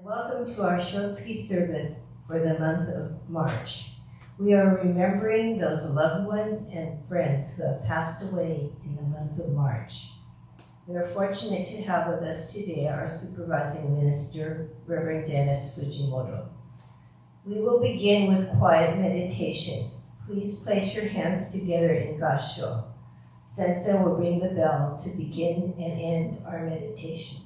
Welcome to our Shotsuki service for the month of March. We are remembering those loved ones and friends who have passed away in the month of March. We are fortunate to have with us today our supervising minister, Reverend Dennis Fujimoto. We will begin with quiet meditation. Please place your hands together in Gassho. Sensei will ring the bell to begin and end our meditation.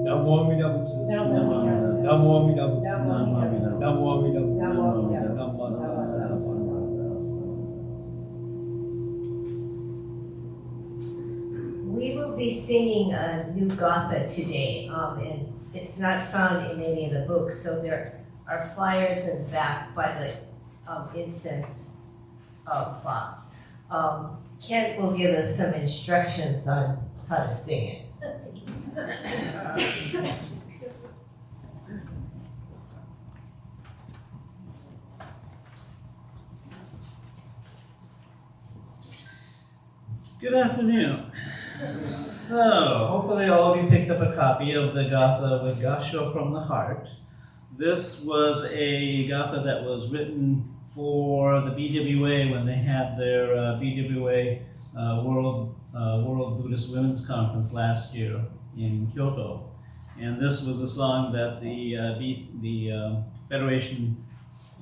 Namo Amida Butsu. Namo Amida Butsu. Namo Amida Butsu. We will be singing a new Gatha today, and it's not found in any of the books, so there are flyers in the back by the incense box. Kent will give us some instructions on how to sing it. Good afternoon. So, hopefully all of you picked up a copy of the Gatha with Gasho from the Heart. This was a Gatha that was written for the BWA when they had their BWA World Buddhist Women's Conference last year in Kyoto. And this was a song that the Federation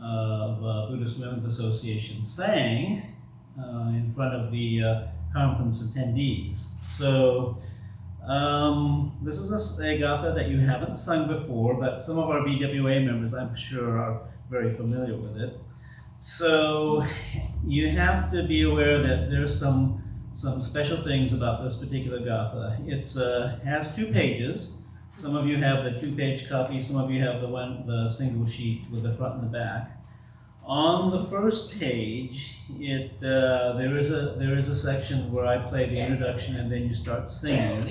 of Buddhist Women's Association sang in front of the conference attendees. So this is a Gatha that you haven't sung before, but some of our BWA members, I'm sure, are very familiar with it. So you have to be aware that there's some special things about this particular Gatha. It has 2 pages. Some of you have the 2-page copy, some of you have the single sheet with the front and the back. On the first page, there is a section where I play the introduction and then you start singing.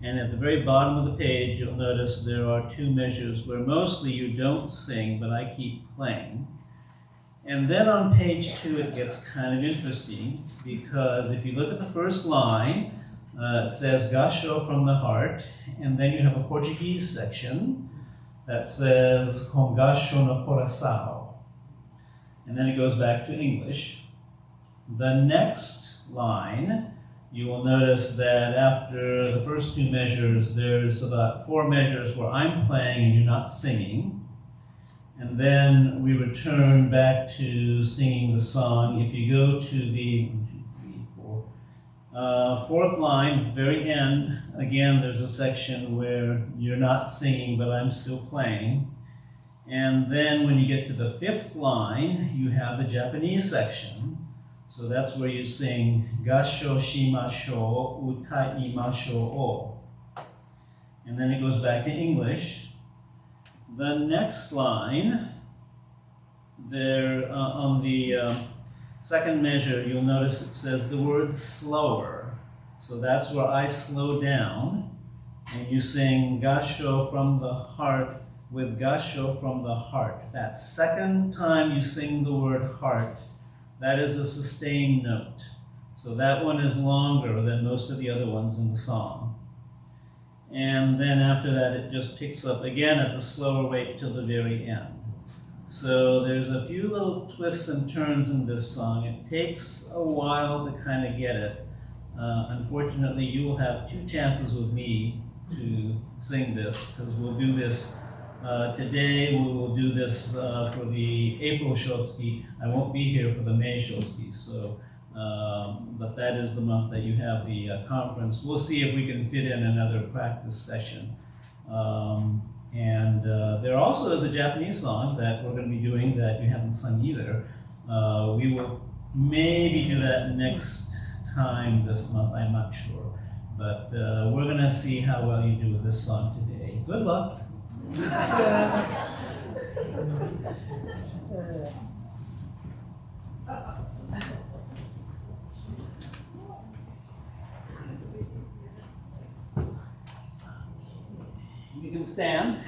And at the very bottom of the page, you'll notice there are 2 measures where mostly you don't sing, but I keep playing. And then on page 2, it gets kind of interesting, because if you look at the first line, it says Gasho from the Heart, and then you have a Portuguese section that says Com Gasho no Coração. And then it goes back to English. The next line, you will notice that after the first 2 measures, there's about 4 measures where I'm playing and you're not singing. And then we return back to singing the song. If you go to the 4th line, at the very end, again, there's a section where you're not singing, but I'm still playing. And then when you get to the 5th line, you have the Japanese section. So that's where you sing Gasho shimasho utaimasho o. And then it goes back to English. The next line, there on the second measure, you'll notice it says the word slower. So that's where I slow down, and you sing Gasho from the Heart with Gasho from the Heart. That second time you sing the word heart, that is a sustained note. So that one is longer than most of the other ones in the song. And then after that, it just picks up again at the slower rate till the very end. So there's a few little twists and turns in this song. It takes a while to kind of get it. Unfortunately, you will have 2 chances with me to sing this, because we'll do this today. We will do this for the April Shotsuki. I won't be here for the May Shotsuki, so but that is the month that you have the conference. We'll see if we can fit in another practice session. And there also is a Japanese song that we're going to be doing that you haven't sung either. We will maybe do that next time this month, I'm not sure. But we're going to see how well you do with this song today. Good luck. You can stand.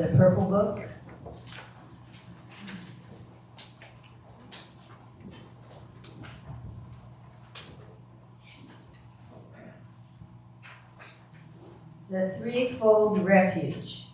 of the Purple Book. The threefold refuge.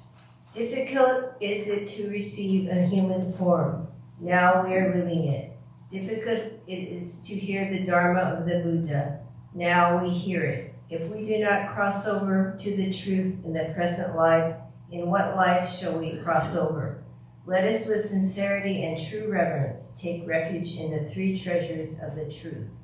Difficult is it to receive a human form. Now we are living it. Difficult it is to hear the Dharma of the Buddha. Now we hear it. If we do not cross over to the truth in the present life, in what life shall we cross over? Let us with sincerity and true reverence take refuge in the three treasures of the truth.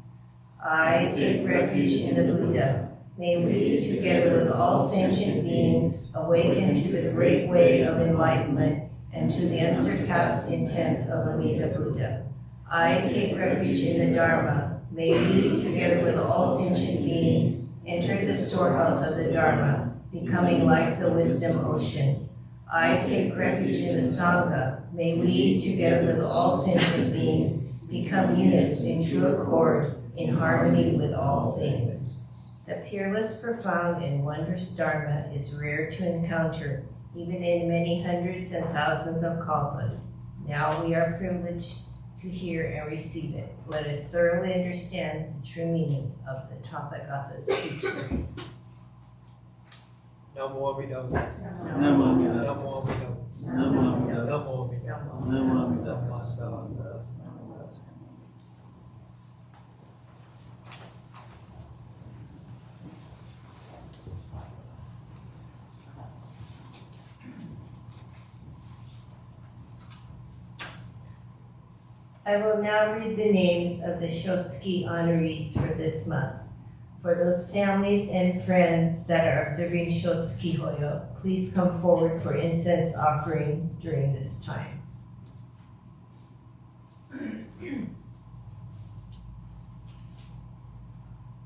I take refuge in the Buddha. May we, together with all sentient beings, awaken to the great way of enlightenment and to the unsurpassed intent of Amida Buddha. I take refuge in the Dharma. May we, together with all sentient beings, enter the storehouse of the Dharma, becoming like the wisdom ocean. I take refuge in the Sangha. May we, together with all sentient beings, become units in true accord, in harmony with all things. The peerless, profound, and wondrous Dharma is rare to encounter, even in many hundreds and thousands of kalpas. Now we are privileged to hear and receive it. Let us thoroughly understand the true meaning of the Tathagata's teaching. Namo Amida. Namo Amida. Namo Amida. Namo Amida. Namo Amida. Namo Amida. I will now read the names of the Shotsuki honorees for this month. For those families and friends that are observing Shotsukihoyo, please come forward for incense offering during this time.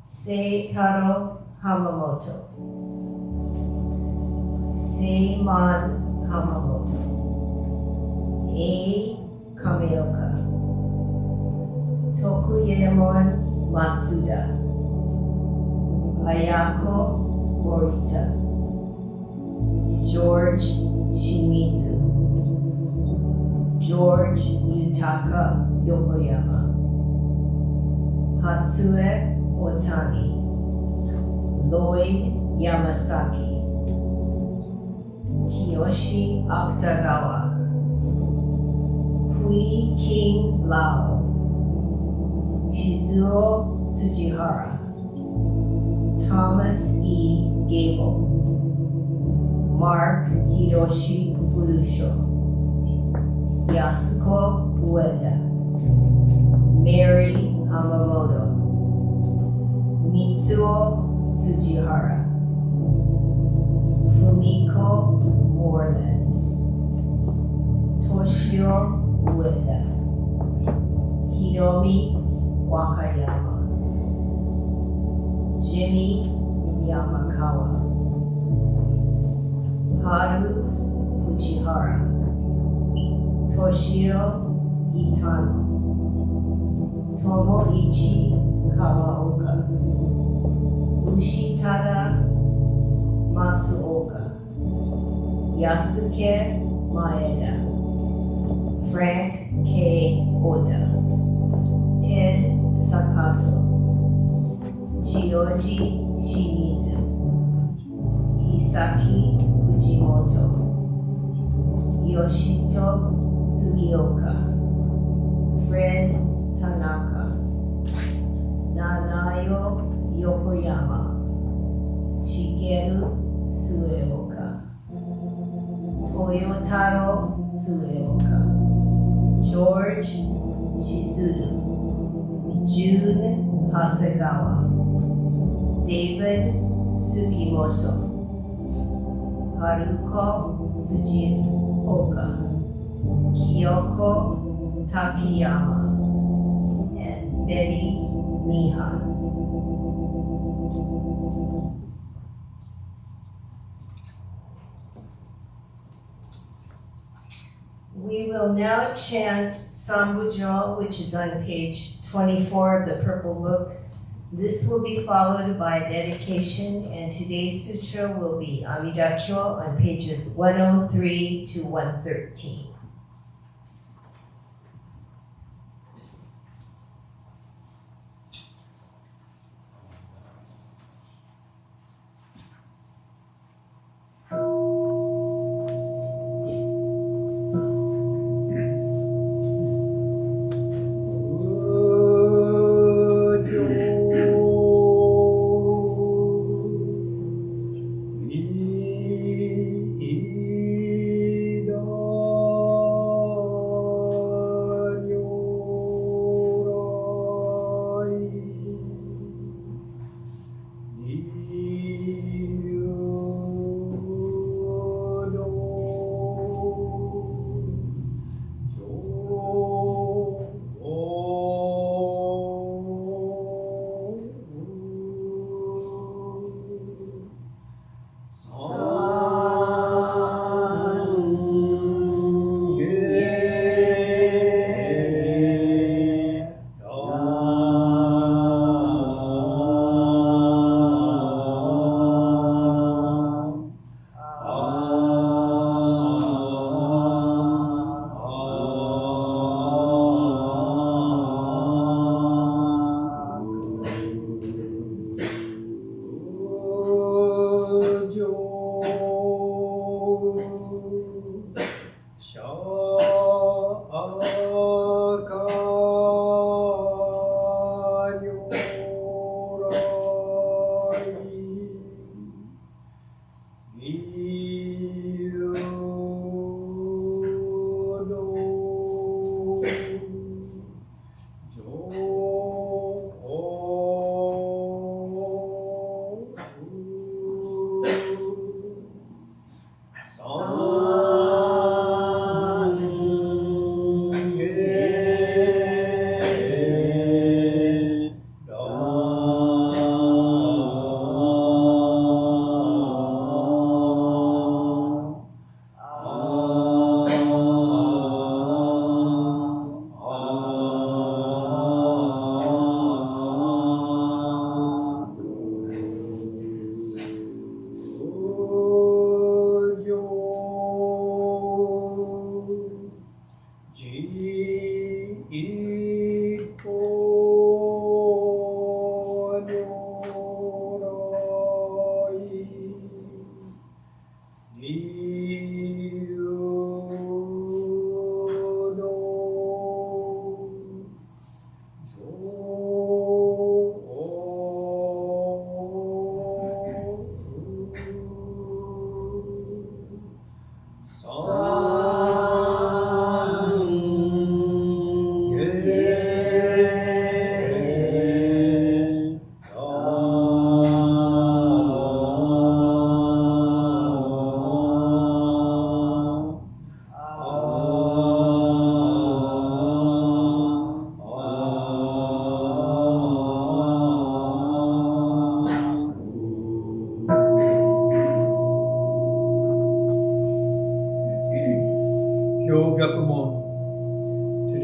Seitaro Hamamoto. Seiman Hamamoto. A. Kameoka. Tokuyemon Matsuda. Ayako Morita. George Shimizu. George Yutaka Yokoyama. Hatsue Otani. Lloyd Yamasaki. Kiyoshi Akutagawa. Hui King Lao. Shizuo Tsujihara. Thomas E. Gable. Mark Hiroshi Furusho. Yasuko Ueda. Mary Hamamoto. Mitsuo Tsujihara. Fumiko Moreland. Toshio Ueda. Hiromi Wakayama. Jimmy Yamakawa. Haru Fujihara. Toshio Itano. Tomoichi Kawaoka. Ushitada Masuoka. Yasuke Maeda. Frank K. Oda. Ted Sakato. Chioji Shimizu. Hisaki Fujimoto. Yoshito Sugioka. Fred Tanaka. Nanayo Yokoyama. Shigeru Sueoka. Toyotaro Sueoka. George Shizuru. June Hasegawa. David Sugimoto. Haruko Tsujioka. Kyoko Takiyama. And Betty Mihan. We will now chant Sambujo, which is on page 24 of the Purple Book, This will be followed by dedication, and today's sutra will be Amida on pages 103 to 113.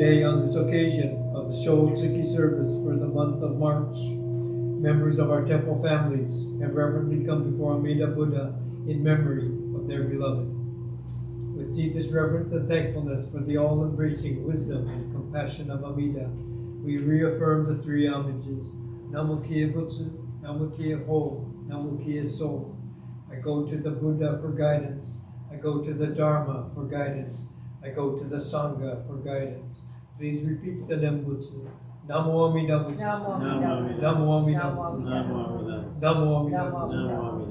Today, on this occasion of the Shotsuki service for the month of March, members of our temple families have reverently come before Amida Buddha in memory of their beloved. With deepest reverence and thankfulness for the all-embracing wisdom and compassion of Amida, we reaffirm the three homages, Namo Butsu, Namo Hoyo, Namo So. I go to the Buddha for guidance. I go to the Dharma for guidance. I go to the Sangha for guidance. Please repeat the Nembutsu. Namo Amida Butsu. Namo Amida Butsu. Namo Amida Butsu. Namo Amida Butsu. Amida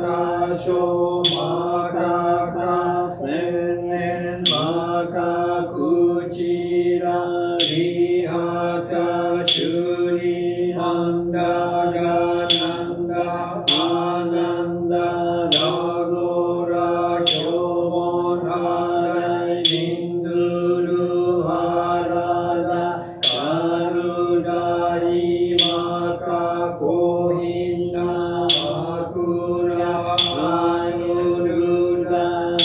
かしょまかか千年まかくちらりはたしゅりはんだがなんだあなんだらごらきょもんはらいみんずるはらだかるだいまかこひなまくらまぬるだ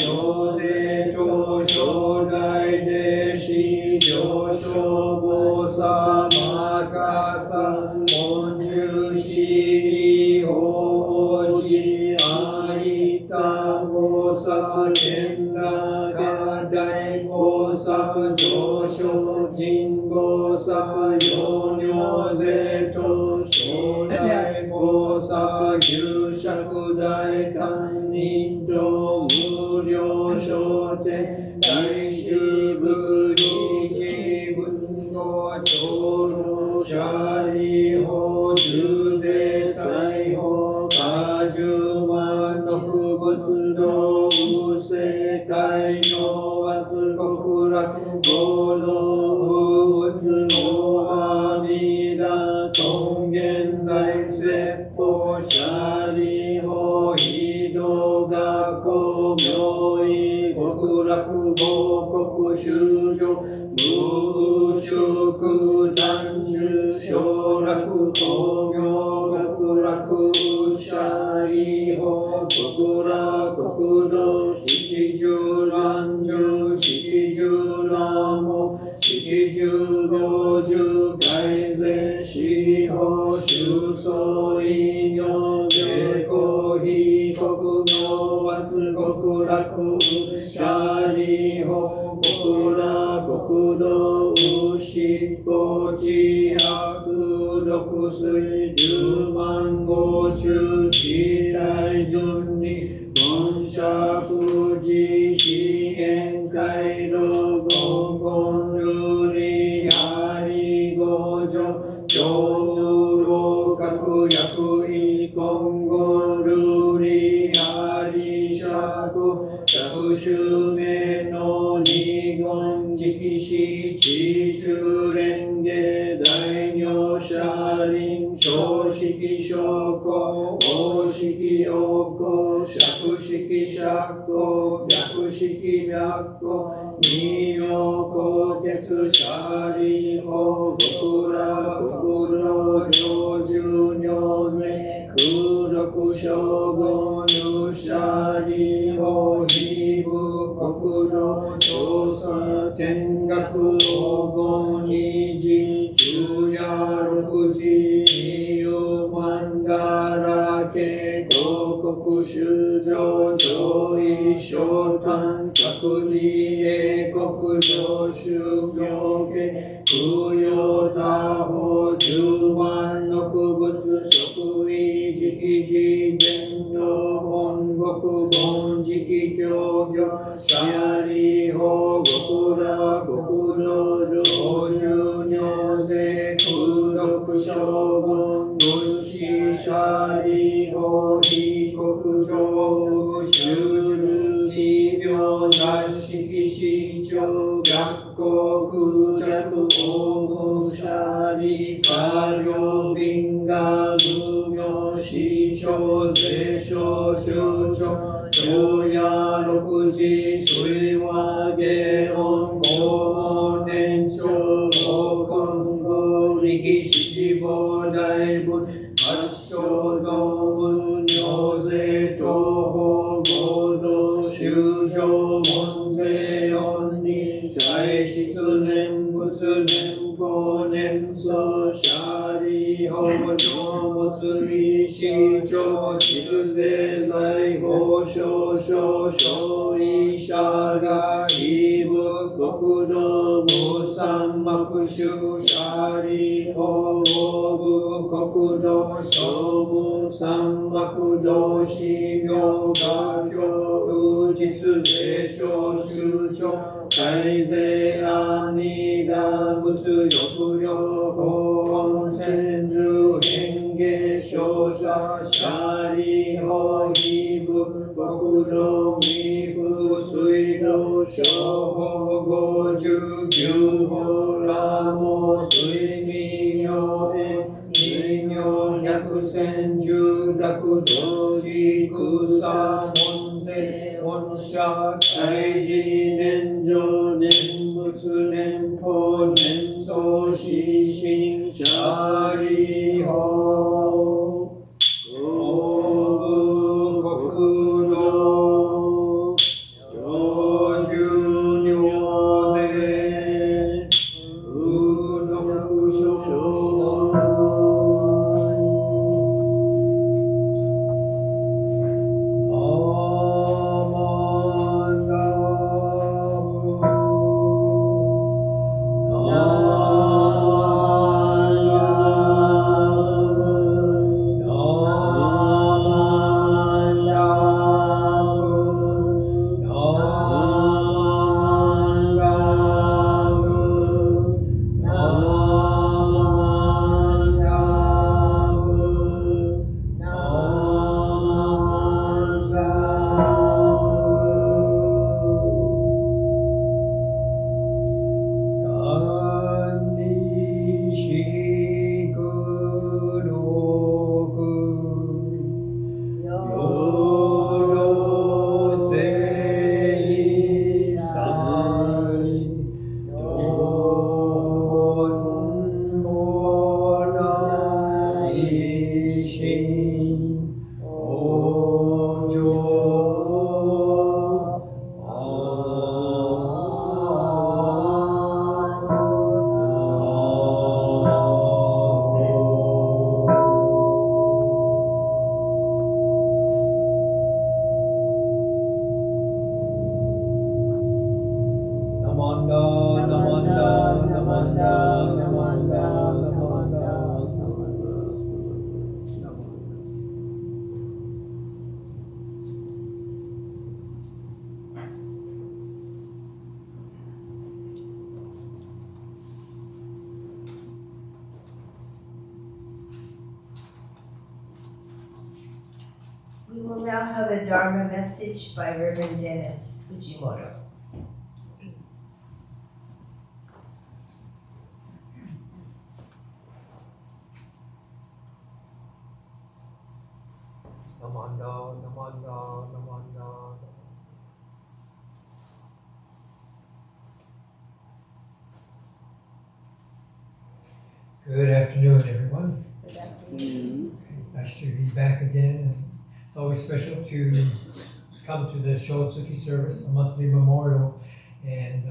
よぜちょしょだいでしじょしょぼさまかさもんじゅしりほじあいたぼさけんらかだいぼさじょしょじんぼさよにょぜとしょだいぼさぎゅうしゃくだいかんにんじょ無料しょて大しぶりじぶつのちょろしゃりほじゅうせさいほかじゅうまのくぶつどうせかいのわつこくらくごのうつのあみだとんげんざいせっぽしゃりほいどがこみょい極楽ご国修上無宿単純小楽公明極楽しゃりほ極楽国土七十乱十七十乱も七十五十改善四法修相異名税公非国の罰極楽しゃりほ極楽国土牛五地百六水十万五種地大順に本社富士四辺回路五本瑠璃あり五条上無老格薬医金剛瑠璃あり釈釈宗名の二言直視地中蓮華大名車輪小式小公大式王公釈式釈公白式白公二名高血車輪法極楽極道上十行税空六将軍入車輪法非部国土調査天学黄金二次昼夜六時二遊万だらけ広告修上上位昇誕各利英国上宗教家空用他法十万の区物即位直時伝統本国本直教業シャリ法極楽極道上十行税空毒将軍分子シャリ法非国上修十奇病雑式市長学校空弱大武シャリ下領便が無名市長税商州長上夜六時水和下音高年長高根合力七宝大分発祥道文尿税東方合同修上門税音に在室念仏念法念僧シャリ法上物理市長畜税財法少々小医者が異部国土無三幕宗シャリ法部国土小無三幕道司行画教実税少州長改税阿弥陀仏力量法温泉流変化少佐シャリ法義 Boku no mi fusui no shouho goju gyuho ramo sui mi myo en mi myo nyakusenju daku doji kusa monse onsha kaiji nenjo nenbutsu nenpo nenso shishin shari ho We will now have a Dharma message by Reverend Dennis Fujimoto. Namanda, namanda, namanda. Good afternoon, everyone. Good afternoon. Nice to be back again. It's always special to come to the Shotsuki service, the monthly memorial, and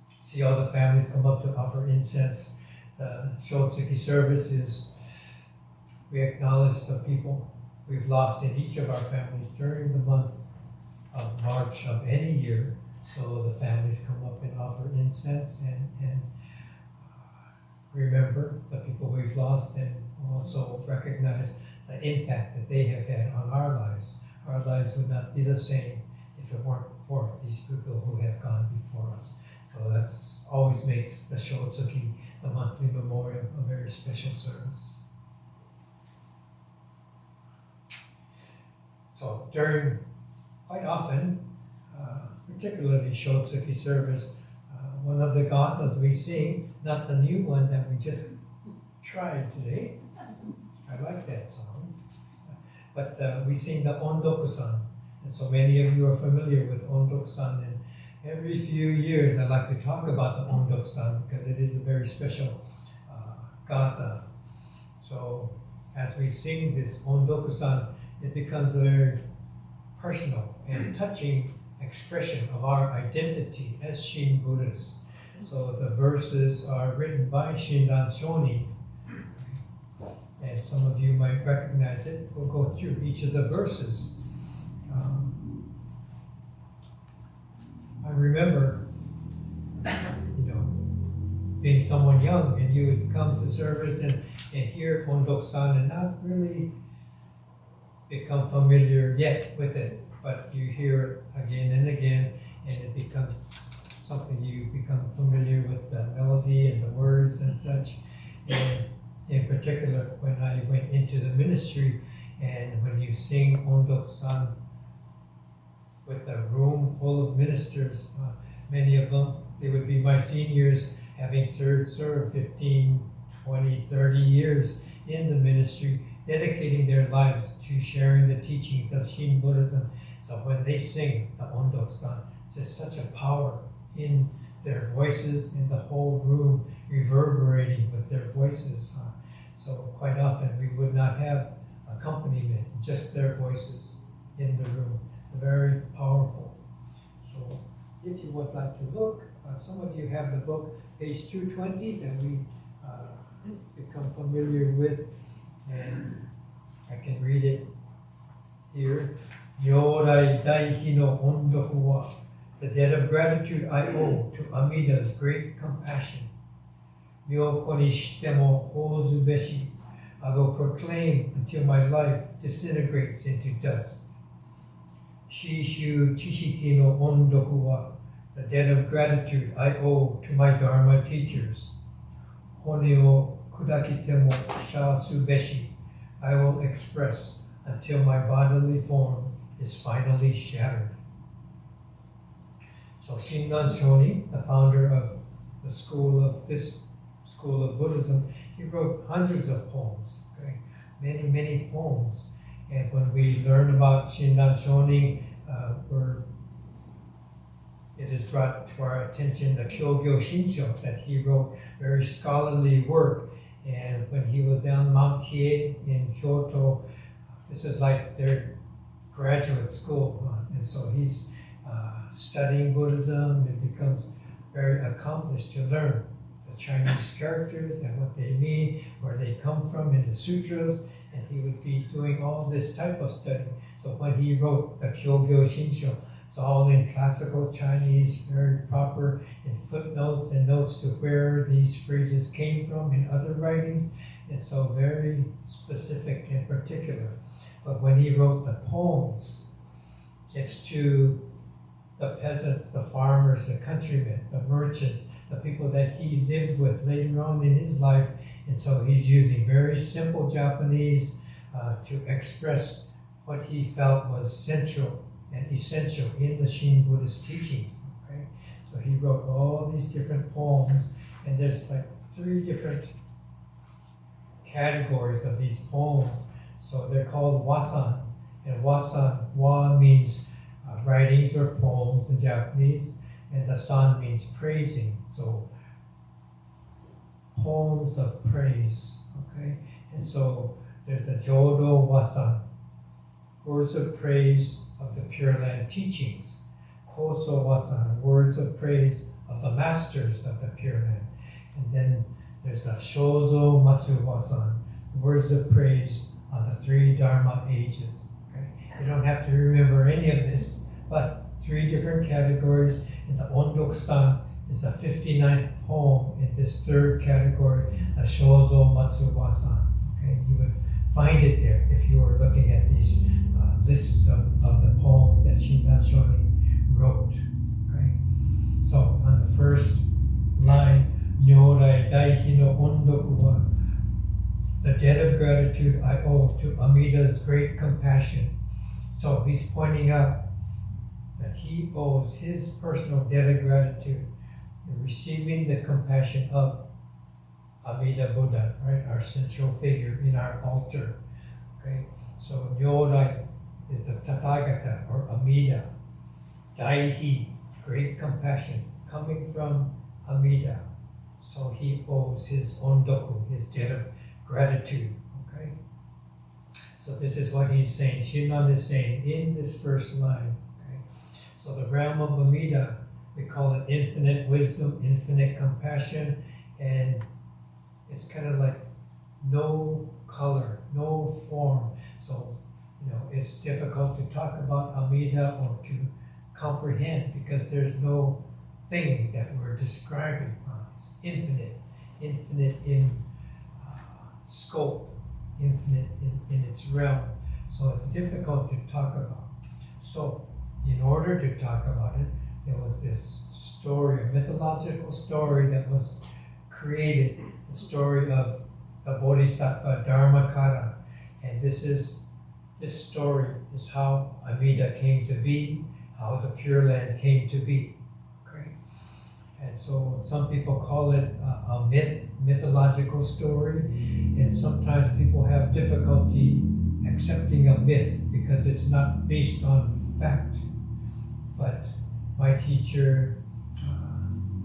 see all the families come up to offer incense. The Shotsuki service is, we acknowledge the people we've lost in each of our families during the month of March of any year. So the families come up and offer incense and remember the people we've lost, and also recognize the impact that they have had on our lives. Our lives would not be the same if it weren't for these people who have gone before us. So that's always makes the Shotsuki, the monthly memorial, a very special service. So quite often, particularly Shotsuki service, one of the gathas we sing, not the new one that we just tried today. I like that song. But we sing the Ondoku-san. And so many of you are familiar with Ondoku-san. And every few years I like to talk about the Ondoku-san because it is a very special gatha. So as we sing this Ondoku-san, it becomes a very personal and touching expression of our identity as Shin Buddhists. So the verses are written by Shinran Shoni, and some of you might recognize it. We'll go through each of the verses. I remember, being someone young, and you would come to service and hear Ondoku-san and not really become familiar yet with it, but you hear it again and again, and it becomes something you become familiar with the melody and the words and such. And in particular, when I went into the ministry And when you sing Ondok-san with a room full of ministers, many of them, they would be my seniors, having served 15, 20, 30 years in the ministry, dedicating their lives to sharing the teachings of Shin Buddhism. So when they sing the Ondok-san, just such a power in their voices, in the whole room reverberating with their voices. So quite often we would not have accompaniment, just their voices in the room. It's very powerful. So if you would like to look, some of you have the book, page 220, that we become familiar with, and I can read it here. Nyorai Daihi no Ondoku wa, the debt of gratitude I owe to Amida's great compassion. Myoko ni shite mo hozu beshi, I will proclaim until my life disintegrates into dust. Shishu chishiki no ondoku wa, the debt of gratitude I owe to my Dharma teachers. Hone o kudakite mo shasu beshi, I will express until my bodily form is finally shattered. So Shinran Shoni, the founder of this school of Buddhism, he wrote hundreds of poems, okay? Many, many poems. And when we learn about Shinran Shoni, it is brought to our attention the Kyogyo Shinsho that he wrote, very scholarly work. And when he was down Mount Hiei in Kyoto, this is like their graduate school. And so he's studying Buddhism and becomes very accomplished to learn the Chinese characters and what they mean, where they come from in the sutras, and he would be doing all this type of study. So when he wrote the Kyogyo Shinsho, it's all in classical Chinese, very proper, in footnotes and notes to where these phrases came from in other writings, and so very specific and particular. But when he wrote the poems, it's to the peasants, the farmers, the countrymen, the merchants, the people that he lived with later on in his life. And so he's using very simple Japanese to express what he felt was central and essential in the Shin Buddhist teachings. Okay? So he wrote all these different poems, and there's like 3 different categories of these poems. So they're called wasan, and wasan, wa means writings or poems in Japanese, and the san means praising. So poems of praise, okay? And so there's the Jodo Wasan, words of praise of the Pure Land teachings. Koso Wasan, words of praise of the masters of the Pure Land. And then there's a Shozo Matsu Wasan, words of praise on the 3 Dharma ages. Okay? You don't have to remember any of this, but 3 different categories. And the Ondok-san is the 59th poem in this 3rd category, the Shozo Matsu Wasan. Okay, you would find it there if you were looking at these lists of the poem that Shinran Shoni wrote. Okay, so on the first line, Nyorai Daihi no Ondoku wa, the debt of gratitude I owe to Amida's great compassion. So he's pointing out that he owes his personal debt of gratitude in receiving the compassion of Amida Buddha, right, our central figure in our altar. Okay, so Nyorai is the Tathagata or Amida. Daihi is great compassion coming from Amida. So he owes his ondoku, his debt of gratitude. Okay, so this is what he's saying. Shinran is saying in this first line. Okay, so the realm of Amida, we call it infinite wisdom, infinite compassion, and it's kind of like no color, no form. So, it's difficult to talk about Amida or to comprehend because there's no thing that we're describing. It's infinite in scope, infinite in its realm. So it's difficult to talk about. So in order to talk about it, there was this story, a mythological story that was created, the story of the Bodhisattva Dharmakara. And this is this story is how Amida came to be, how the Pure Land came to be. Okay? And so some people call it a mythological story, and sometimes people have difficulty accepting a myth because it's not based on fact. But my teacher,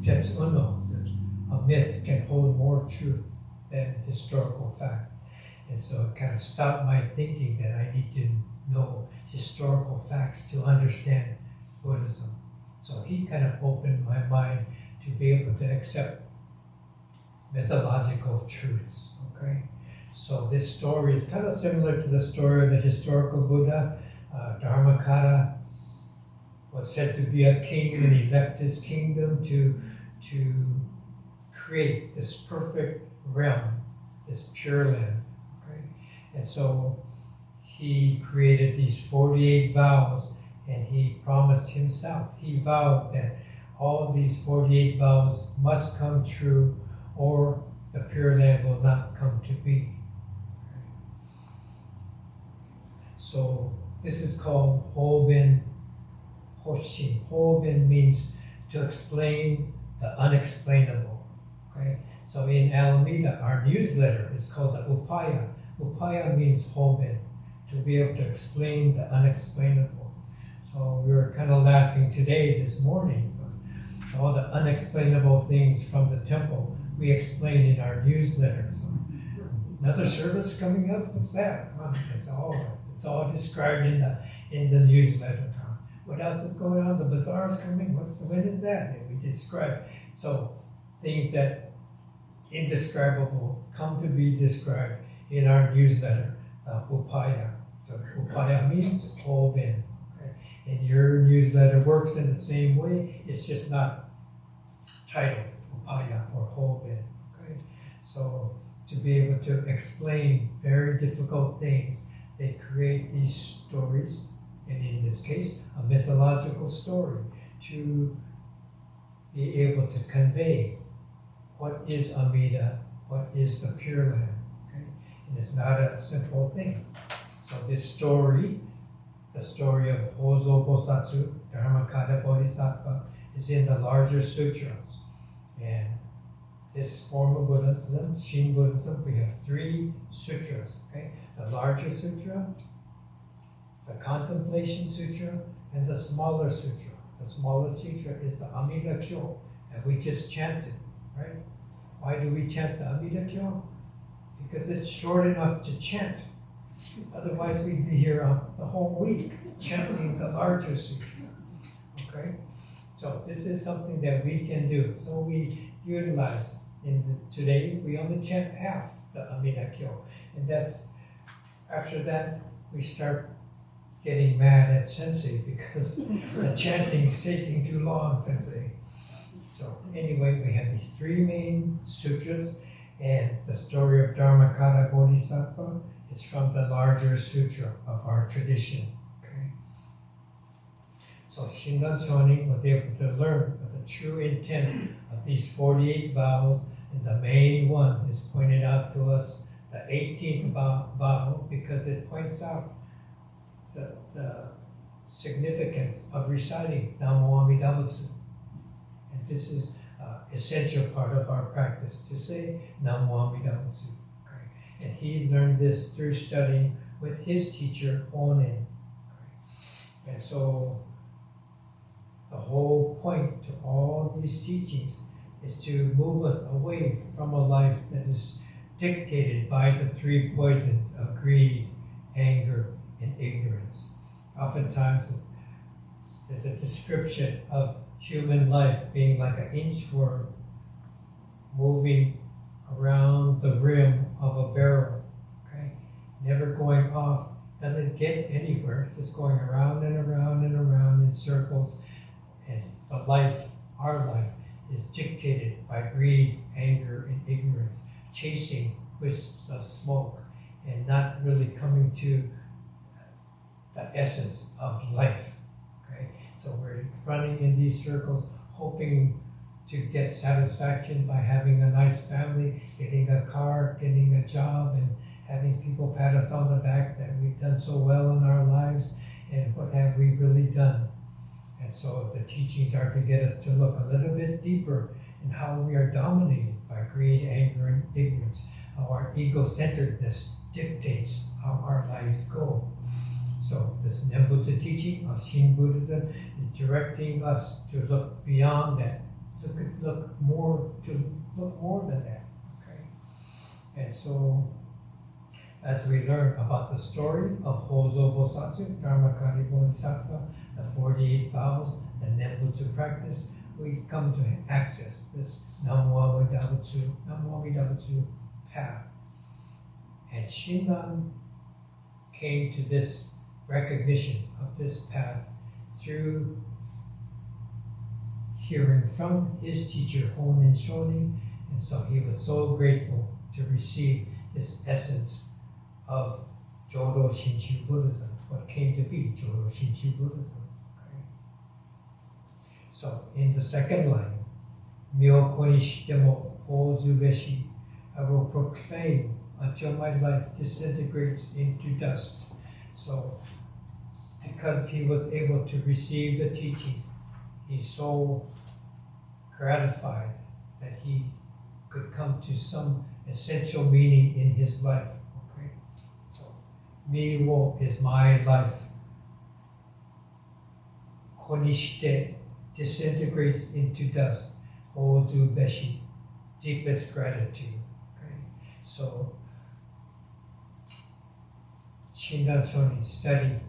Tetsu Uno, said a myth can hold more truth than historical fact. And so it kind of stopped my thinking that I need to know historical facts to understand Buddhism. So he kind of opened my mind to be able to accept mythological truths. Okay? So this story is kind of similar to the story of the historical Buddha. Dharmakara was said to be a king, and he left his kingdom to create this perfect realm, this Pure Land. Okay? And so he created these 48 vows, and he promised himself, he vowed that all these 48 vows must come true, or the Pure Land will not come to be. So this is called Hoben Hoshin. Hoben means to explain the unexplainable. Okay? So in Alameda, our newsletter is called the Upaya. Upaya means Hoben, to be able to explain the unexplainable. So we were kind of laughing today, this morning. So all the unexplainable things from the temple we explain in our newsletter. So another service coming up? What's that? It's all described in the newsletter. What else is going on? The bazaar is coming. When is that? And we describe. So things that indescribable come to be described in our newsletter, Upaya. So Upaya means Hoben. Okay? And your newsletter works in the same way. It's just not titled Upaya or Hoben. Okay? So to be able to explain very difficult things, they create these stories, and in this case, a mythological story, to be able to convey what is Amida, what is the Pure Land. Okay? And it's not a simple thing. So this story, the story of Hozo Bosatsu, Dharmakata Bodhisattva, is in the larger sutras. And this form of Buddhism, Shin Buddhism, we have 3 sutras. Okay? The larger sutra, the Contemplation Sutra, and the smaller sutra. The smaller sutra is the Amida Kyo that we just chanted, right? Why do we chant the Amida Kyo? Because it's short enough to chant. Otherwise we'd be here the whole week chanting the larger sutra, okay? So this is something that we can do. So we utilize, today we only chant half the Amida Kyo. And that's, after that, we start getting mad at Sensei because the chanting's taking too long, Sensei. So anyway, we have these 3 main sutras, and the story of Dharmakata Bodhisattva is from the larger sutra of our tradition. Okay? So Shinran Shonin was able to learn the true intent of these 48 vows, and the main one is pointed out to us, the 18th vow, because it points out the significance of reciting Namo Amida Butsu. And this is an essential part of our practice, to say Namo Amida Butsu. Okay? And he learned this through studying with his teacher, Onen. Okay? And so the whole point to all these teachings is to move us away from a life that is dictated by the 3 poisons of greed, anger, and ignorance. Oftentimes, there's a description of human life being like an inchworm moving around the rim of a barrel, okay? Never going off, doesn't get anywhere. It's just going around and around and around in circles. And the life, our life, is dictated by greed, anger, and ignorance, chasing wisps of smoke and not really coming to the essence of life. Okay? So we're running in these circles, hoping to get satisfaction by having a nice family, getting a car, getting a job, and having people pat us on the back that we've done so well in our lives, and what have we really done. And so the teachings are to get us to look a little bit deeper in how we are dominated by greed, anger, and ignorance, how our ego-centeredness dictates how our lives go. So this Nembutsu teaching of Shin Buddhism is directing us to look beyond that, look more than that. Okay? And so as we learn about the story of Hozo Bosatsu, Dharmakari Bodhisattva, the 48 vows, the Nembutsu practice, we come to access this Namo Amida Butsu path. And Shinran came to this recognition of this path through hearing from his teacher Honen Shonin, and so he was so grateful to receive this essence of Jodo Shinshu Buddhism, what came to be Jodo Shinshu Buddhism. Okay. So in the second line, Myo Konishitemo Ozu Beshi, I will proclaim until my life disintegrates into dust. So because he was able to receive the teachings, he's so gratified that he could come to some essential meaning in his life. Okay, so Miwo is my life. Konishite disintegrates into dust. Ozu beshi, deepest gratitude. Okay, so Shinran Shonin studied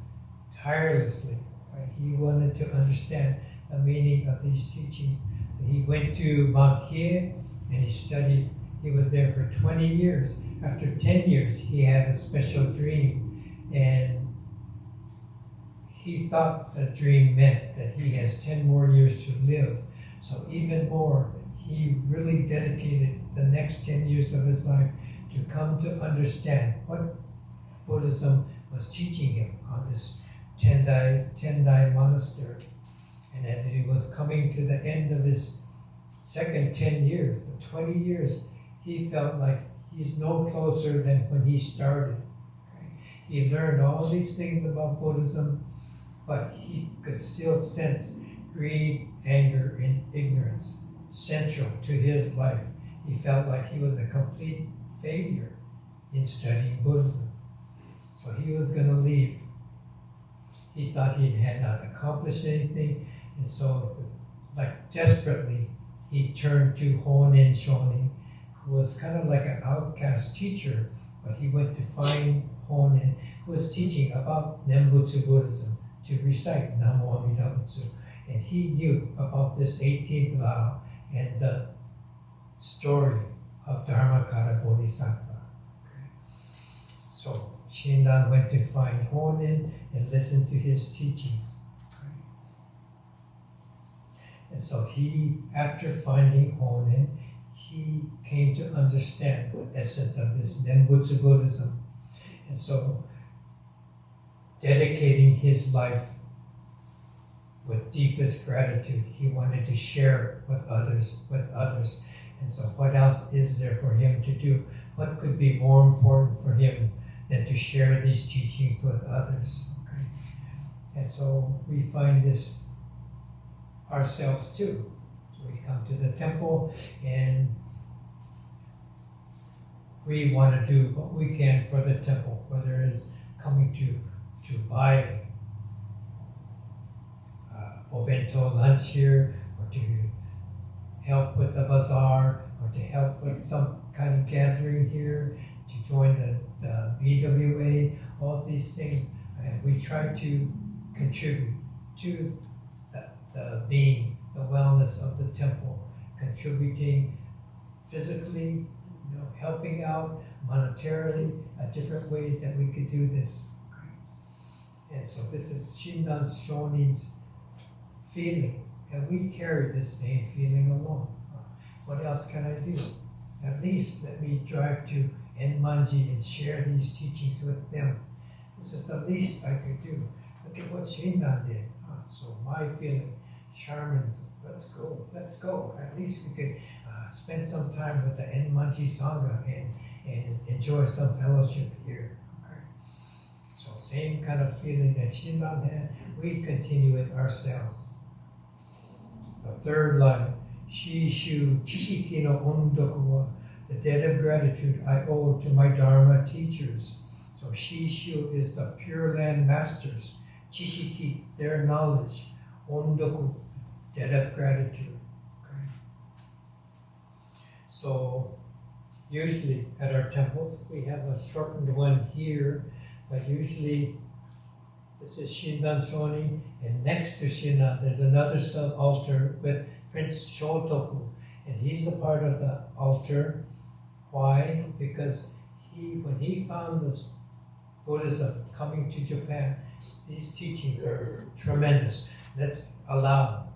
tirelessly. Right? He wanted to understand the meaning of these teachings. So he went to Mount Hiei and he studied. He was there for 20 years. After 10 years, he had a special dream, and he thought the dream meant that he has 10 more years to live. So even more, he really dedicated the next 10 years of his life to come to understand what Buddhism was teaching him on this Tendai monastery. And as he was coming to the end of his second 10 years, the 20 years, he felt like he's no closer than when he started. Okay? He learned all these things about Buddhism, but he could still sense greed, anger, and ignorance central to his life. He felt like he was a complete failure in studying Buddhism. So he was going to leave. He thought he had not accomplished anything, and so like desperately, he turned to Honen Shonin, who was kind of like an outcast teacher, but he went to find Honen, who was teaching about Nembutsu Buddhism, to recite Namo Amida Butsu. And he knew about this 18th vow and the story of Dharmakara Bodhisattva. Okay. So Shinran went to find Honen and listened to his teachings. Okay. And so he, after finding Honen, he came to understand the essence of this Nembutsu Buddhism. And so, dedicating his life with deepest gratitude, he wanted to share with others. And so what else is there for him to do? What could be more important for him than to share these teachings with others? Okay? And so we find this ourselves too. We come to the temple and we want to do what we can for the temple, whether it's coming to buy obento lunch here, or to help with the bazaar, or to help with some kind of gathering here, to join the BWA, all these things. And we try to contribute to the being, the wellness of the temple, contributing physically, helping out monetarily, different ways that we could do this. And so this is Shinran Shonin's feeling, and we carry this same feeling along. What else can I do? At least let me drive to Enmanji and share these teachings with them. This is the least I could do. Look at what Shinran did. So my feeling, Charmin, let's go. At least we could spend some time with the Enmanji Sangha and enjoy some fellowship here. Okay? So same kind of feeling that Shinran had, we continue it ourselves. The third line, Shishu Chishiki no Ondoku wa, the debt of gratitude I owe to my Dharma teachers. So Shishu is the Pure Land Masters, Chishiki, their knowledge, Ondoku, debt of gratitude. Okay? So usually at our temples, we have a shortened one here, but usually this is Shinran Shoni, and next to Shinran there's another sub-altar with Prince Shotoku, and he's a part of the altar. Why? Because when he found this Buddhism coming to Japan, these teachings are tremendous. Let's allow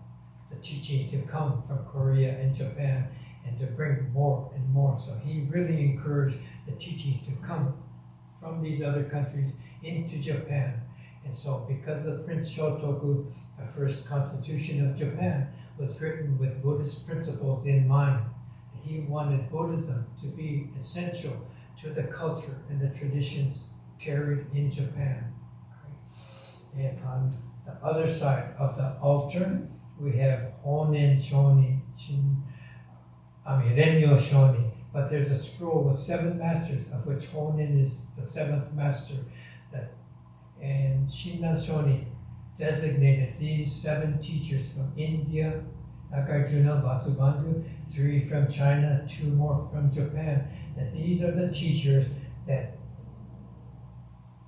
the teaching to come from Korea and Japan and to bring more and more. So he really encouraged the teachings to come from these other countries into Japan. And so because of Prince Shotoku, the first constitution of Japan was written with Buddhist principles in mind. He wanted Buddhism to be essential to the culture and the traditions carried in Japan. Okay? And on the other side of the altar, we have Honen Shoni, Renyo Shoni, but there's a scroll with 7 masters, of which Honen is the 7th master. And Shinran Shoni designated these 7 teachers from India, Nagarjuna, Vasubandhu, 3 from China, 2 more from Japan, that these are the teachers that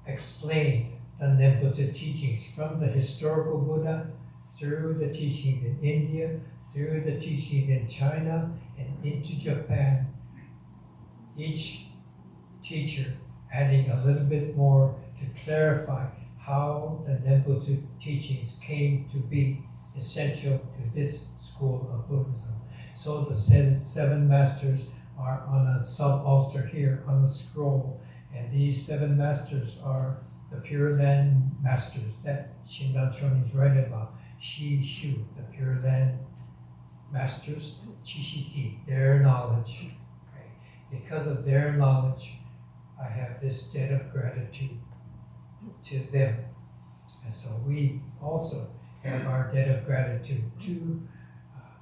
explained the Nembutsu teachings from the historical Buddha through the teachings in India, through the teachings in China, and into Japan. Each teacher adding a little bit more to clarify how the Nembutsu teachings came to be essential to this school of Buddhism. So the 7 masters are on a sub-altar here on the scroll, and these 7 masters are the Pure Land Masters that Shinran Shoni is right about. Shishu, the Pure Land Masters, Chishiki, their knowledge. Okay. Because of their knowledge, I have this debt of gratitude to them. And so we also have our debt of gratitude to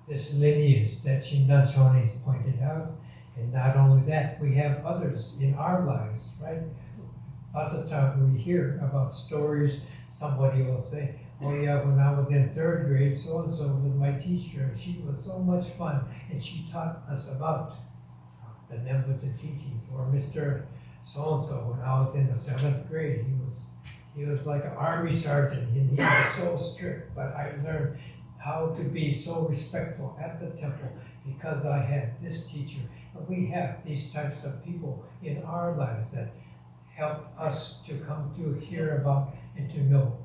this lineage that Shinran Shoni has pointed out. And not only that, we have others in our lives, right? Lots of times we hear about stories, somebody will say, oh yeah, when I was in 3rd grade, so-and-so was my teacher, and she was so much fun, and she taught us about the Nembutsu teachings. Or Mr. So-and-so, when I was in the 7th grade, he was like an army sergeant, and he was so strict, but I learned how to be so respectful at the temple because I had this teacher. But we have these types of people in our lives that help us to come to hear about and to know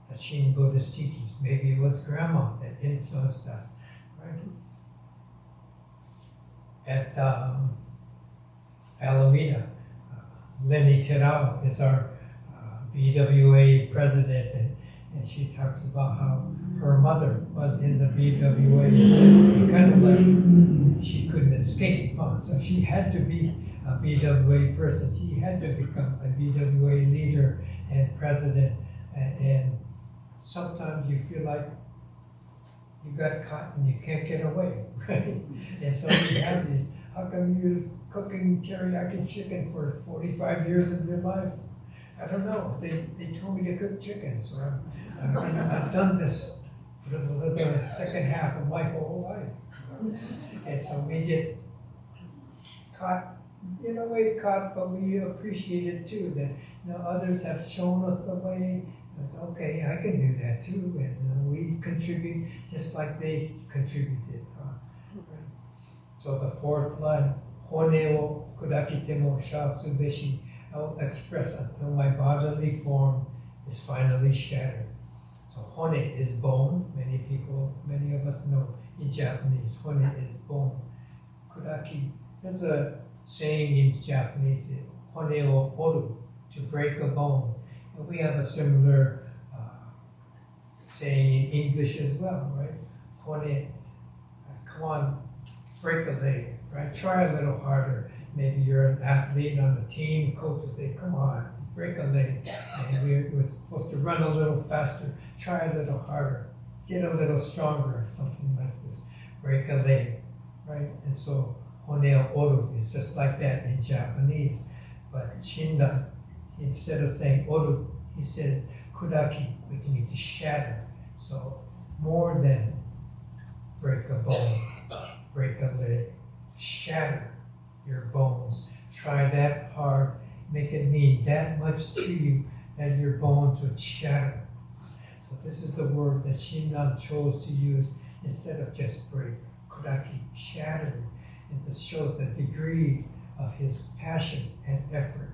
the Shin Buddhist teachings. Maybe it was grandma that influenced us, right? At Alameda, Lenny Terao is our BWA president, and she talks about how her mother was in the BWA, and kind of like she couldn't escape, so she had to be a BWA person. She had to become a BWA leader and president, and sometimes you feel like you got caught and you can't get away, right? And so you have these, how come you're cooking teriyaki chicken for 45 years of your life? I don't know, they told me to cook chicken, so I've done this for the second half of my whole life. And so we get caught, in a way caught, but we appreciate it too, that others have shown us the way. It's okay, I can do that too, and we contribute just like they contributed. So the 4th line, Hone wo kudakite mo shatsu beshi, I will express until my bodily form is finally shattered. So hone is bone. Many of us know in Japanese, hone is bone. Kudaki, there's a saying in Japanese, hone wo oru, to break a bone. And we have a similar saying in English as well, right? Hone, come on, break a leg, right? Try a little harder. maybe you're an athlete on a team, coach will say, come on, break a leg. And we're supposed to run a little faster, try a little harder, get a little stronger, something like this, break a leg, right? And so honeo oru is just like that in Japanese. But Shindan, instead of saying oru, he said kuraki, which means to shatter. So more than break a bone, break a leg, shatter your bones. Try that hard, make it mean that much to you that your bones would shatter. So this is the word that Shindan chose to use instead of just break, kuraki, shattering. And this shows the degree of his passion and effort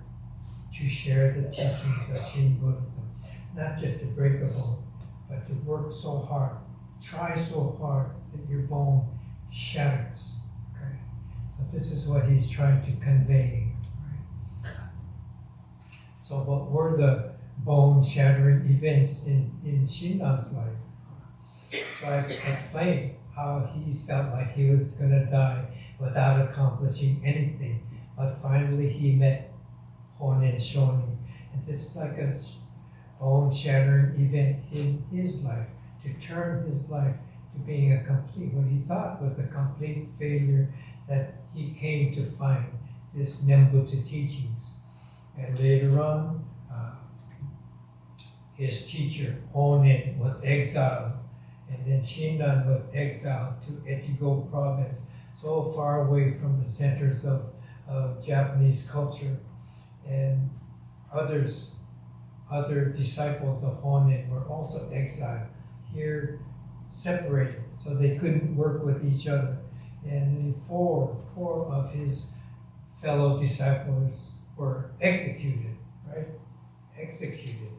to share the teachings of Shin Buddhism. Not just to break a bone, but to work so hard, try so hard that your bone shatters. Okay? So this is what he's trying to convey. Right? So what were the bone-shattering events in Shindan's life? So I explained how he felt like he was going to die without accomplishing anything. But finally he met Honen Shonin. And this is like a bone-shattering event in his life, to turn his life to being a complete, what he thought was a complete failure, that he came to find this Nembutsu teachings. And later on, his teacher, Honen, was exiled, and then Shindan was exiled to Echigo province, so far away from the centers of Japanese culture. And other disciples of Honen were also exiled, here separated, so they couldn't work with each other. And four of his fellow disciples were executed, right? Executed.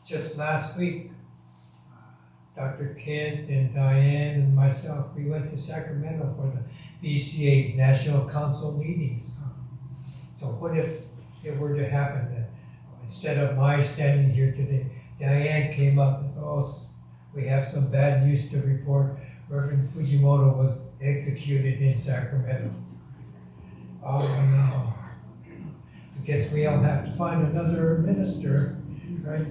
Just last week, Dr. Kent and Diane and myself, we went to Sacramento for the BCA National Council meetings. So what if it were to happen that instead of my standing here today, Diane came up and said, oh, we have some bad news to report. Reverend Fujimoto was executed in Sacramento. Oh no. I guess we all have to find another minister, right?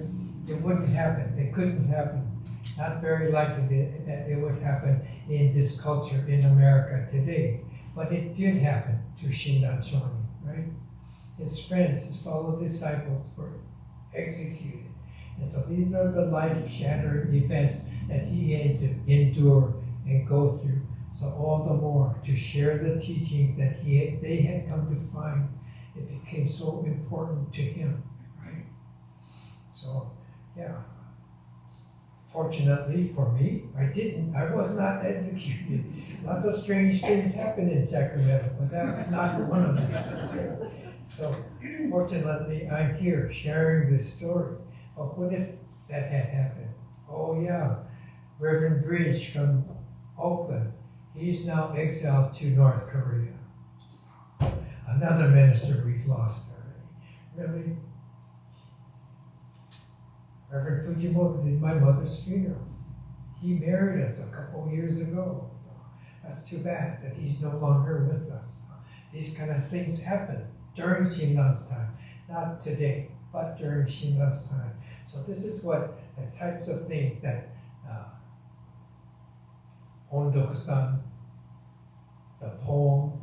It wouldn't happen. It couldn't happen. Not very likely that it would happen in this culture in America today. But it did happen to Shindan Shonin, right? His friends, his fellow disciples were executed. And so these are the life-shattering events that he had to endure and go through. So all the more to share the teachings that they had come to find, it became so important to him, right? So, yeah. Fortunately for me, I was not executed. Lots of strange things happened in Sacramento, but that's not one of them. Okay? So, fortunately, I'm here sharing this story. But what if that had happened? Oh yeah, Reverend Bridge from Oakland, he's now exiled to North Korea. Another minister we've lost already. Really? Reverend Fujimoto did my mother's funeral. He married us a couple years ago. So that's too bad that he's no longer with us. These kind of things happen during Shindan's time. Not today, but during Shindan's time. So this is what the types of things that Ondoku-san, the poem,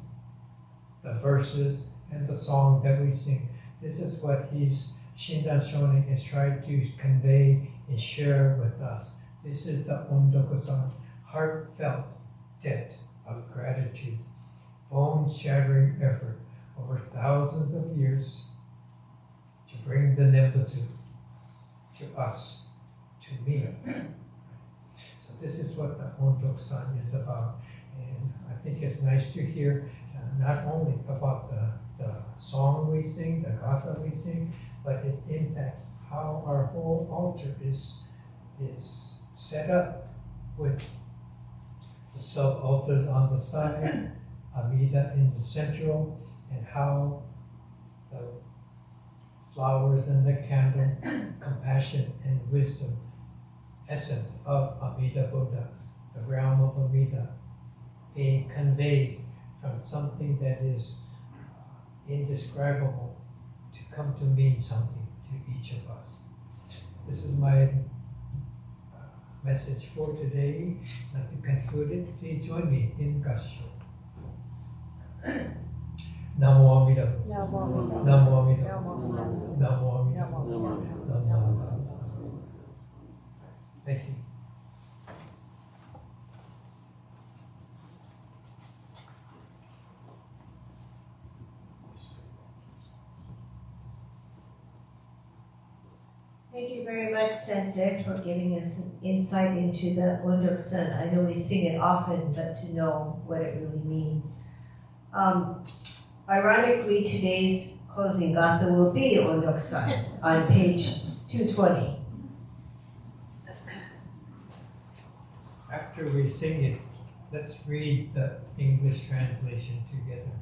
the verses, and the song that we sing, this is what Shindan Shonin is trying to convey and share with us. This is the Ondoku-san heartfelt debt of gratitude, bone-shattering effort over thousands of years to bring the Nembutsu to us, to me. So this is what the Ondoku-san is about. And I think it's nice to hear not only about the song we sing, the gatha we sing, but it impacts how our whole altar is set up with the sub-altars on the side, Amida in the central, and how the flowers and the candle, compassion and wisdom, essence of Amida Buddha, the realm of Amida, being conveyed from something that is indescribable to come to mean something to each of us. This is my message for today. And to conclude it, please join me in Gassho. Namo Amida Butsu. Namo Amida Butsu. Namo Amida Butsu. Namo Amida Butsu. Thank you. Thank you very much, Sensei, for giving us an insight into the Ondok-san. I know we sing it often, but to know what it really means. Ironically, today's closing gatha will be Ondok-san on page 220. After we sing it, let's read the English translation together.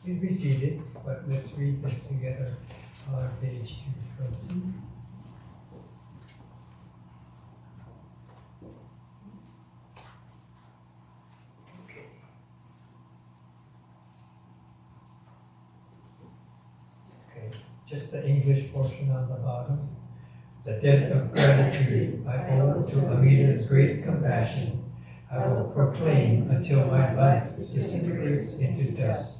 Please be seated, but let's read this together on page 220. Okay, just the English portion on the bottom. The debt of gratitude I owe to Amida's great compassion I will proclaim until my life disintegrates into dust.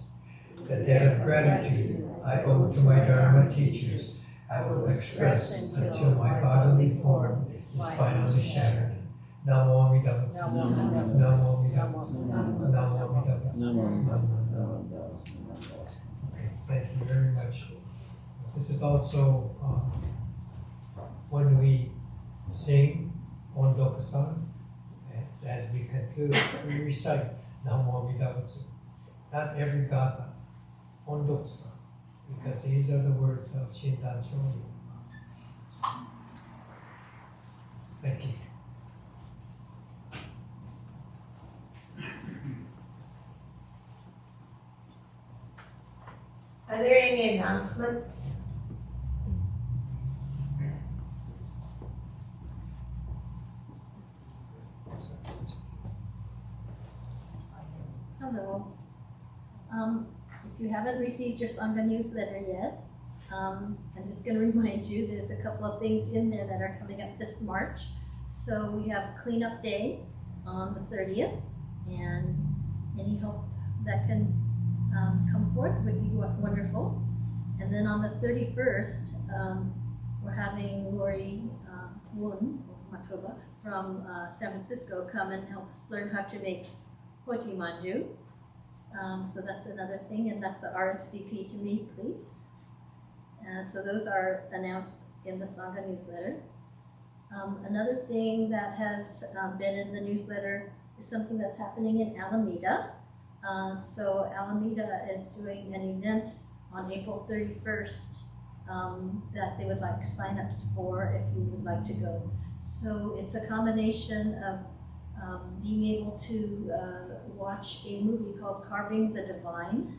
The debt of gratitude I owe to my Dharma teachers I will express until my bodily form is finally shattered. Namo Amida Butsu. Namo Amida Butsu. Namo Amida Butsu. Okay, thank you very much. This is also when we sing Ondoku-san, as we conclude, we recite Namo Amida Butsu. Not every gatha, Ondoku-san, because these are the words of Shindan Choyu. Thank you. Are there any announcements? Hello. If you haven't received your Sangha newsletter yet, I'm just going to remind you there's a couple of things in there that are coming up this March. So we have Cleanup Day on the 30th, and any help that can come forth would be wonderful. And then on the 31st, we're having Lori Wun Matoba from San Francisco come and help us learn how to make Hojimanju. So that's another thing, and that's an RSVP to me, please. So those are announced in the Sangha newsletter. Another thing that has been in the newsletter is something that's happening in Alameda. So Alameda is doing an event on April 31st that they would like sign-ups for if you would like to go. So it's a combination of being able to watch a movie called Carving the Divine.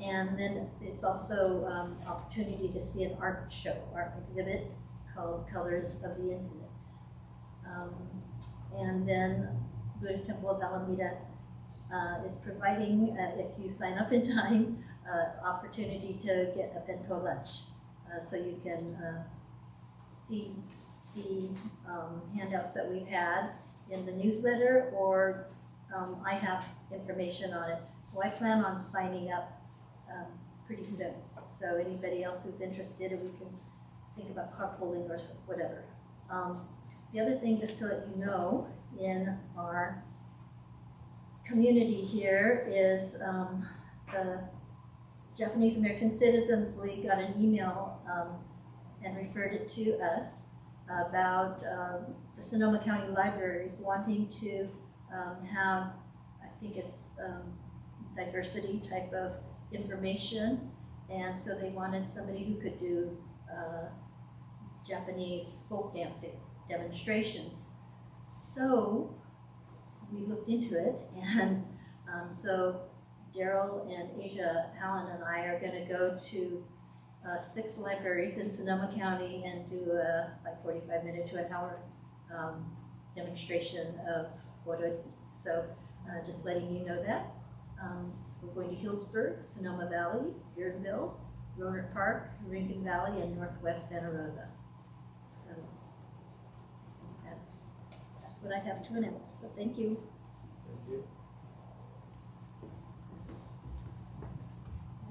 And then it's also opportunity to see an art exhibit called Colors of the Infinite. And then Buddhist Temple of Alameda is providing, if you sign up in time, opportunity to get a bento lunch. So you can see the handouts that we've had in the newsletter, or I have information on it. So I plan on signing up pretty soon. So anybody else who's interested, we can think about carpooling or whatever. The other thing, just to let you know, in our community here is the Japanese American Citizens League got an email and referred it to us about the Sonoma County Libraries wanting to have, I think it's diversity type of information, and so they wanted somebody who could do Japanese folk dancing demonstrations. So we looked into it, and so Daryl and Asia Allen and I are going to go to 6 libraries in Sonoma County and do a like 45-minute to an hour demonstration of Orori. So just letting you know that. We're going to Healdsburg, Sonoma Valley, Beardenville, Rohnert Park, Rincon Valley, and Northwest Santa Rosa. So that's what I have to announce. So thank you. Thank you.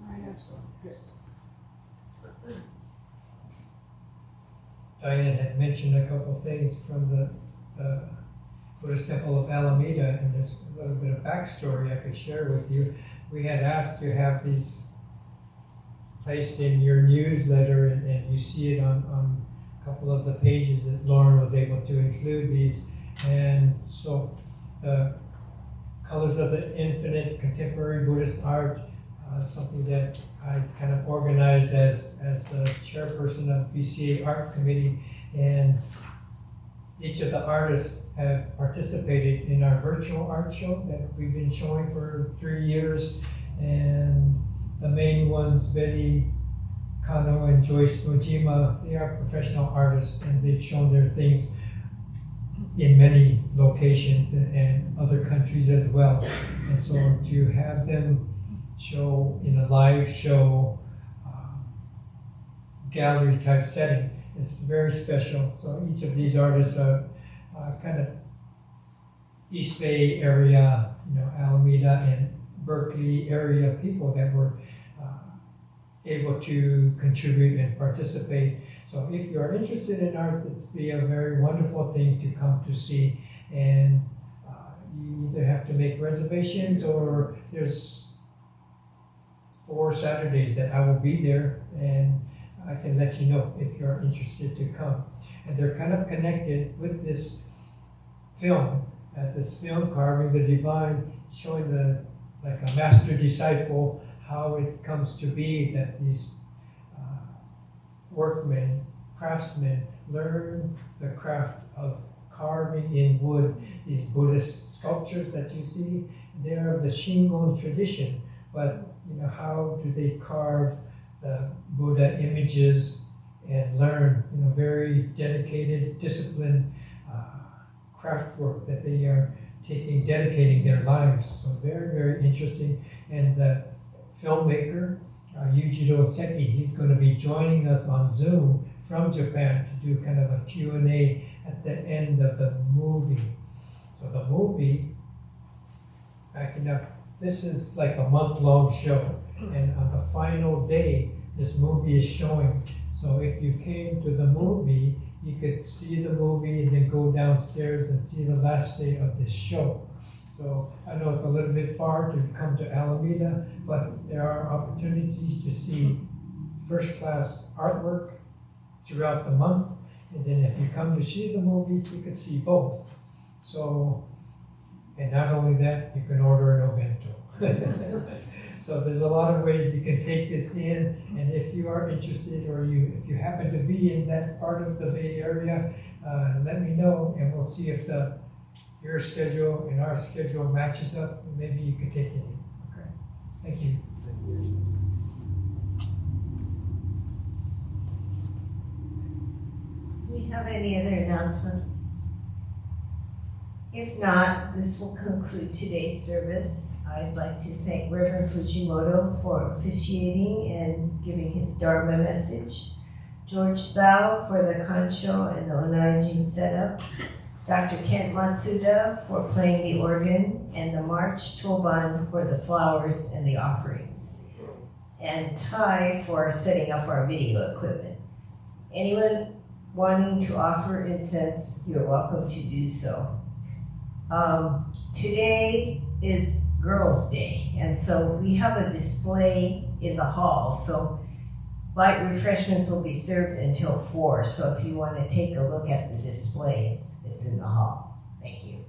I have some. Diane had mentioned a couple of things from the Buddhist Temple of Alameda, and there's a little bit of backstory I could share with you. We had asked to have these placed in your newsletter, and you see it on a couple of the pages that Lauren was able to include these. And so the Colors of the Infinite Contemporary Buddhist Art, something that I kind of organized as a chairperson of BCA Art Committee, and each of the artists have participated in our virtual art show that we've been showing for 3 years. And the main ones, Betty Kano and Joyce Mojima, they are professional artists, and they've shown their things in many locations and other countries as well. And so to have them show in a live show, gallery type setting, is very special. So each of these artists are kind of East Bay area, Alameda and Berkeley area people that were able to contribute and participate. So if you are interested in art, it'd be a very wonderful thing to come to see. And you either have to make reservations, or there's 4 Saturdays that I will be there, and I can let you know if you're interested to come. And they're kind of connected with this film, Carving the Divine, showing like a master disciple, how it comes to be that these workmen, craftsmen, learn the craft of carving in wood. These Buddhist sculptures that you see, they're of the Shingon tradition, but how do they carve the Buddha images and learn, very dedicated, disciplined craft work that they are dedicating their lives. So very, very interesting. And the filmmaker, Yujiro Seki, he's going to be joining us on Zoom from Japan to do kind of a Q&A at the end of the movie. So the movie, this is like a month-long show, and on the final day, this movie is showing. So if you came to the movie, you could see the movie and then go downstairs and see the last day of this show. So I know it's a little bit far to come to Alameda, but there are opportunities to see first-class artwork throughout the month. And then if you come to see the movie, you could see both. So, and not only that, you can order an obento. So there's a lot of ways you can take this in, and if you are interested, or if you happen to be in that part of the Bay Area, let me know, and we'll see if your schedule and our schedule matches up, maybe you could take it in. Okay. Thank you. Do we have any other announcements? If not, this will conclude today's service. I'd like to thank Reverend Fujimoto for officiating and giving his Dharma message, George Thao for the kancho and the onanjin setup, Dr. Kent Matsuda for playing the organ, and the March Toban for the flowers and the offerings, and Tai for setting up our video equipment. Anyone wanting to offer incense, you're welcome to do so. Today is Girls' Day, and so we have a display in the hall, so light refreshments will be served until 4, so if you want to take a look at the display, it's in the hall. Thank you.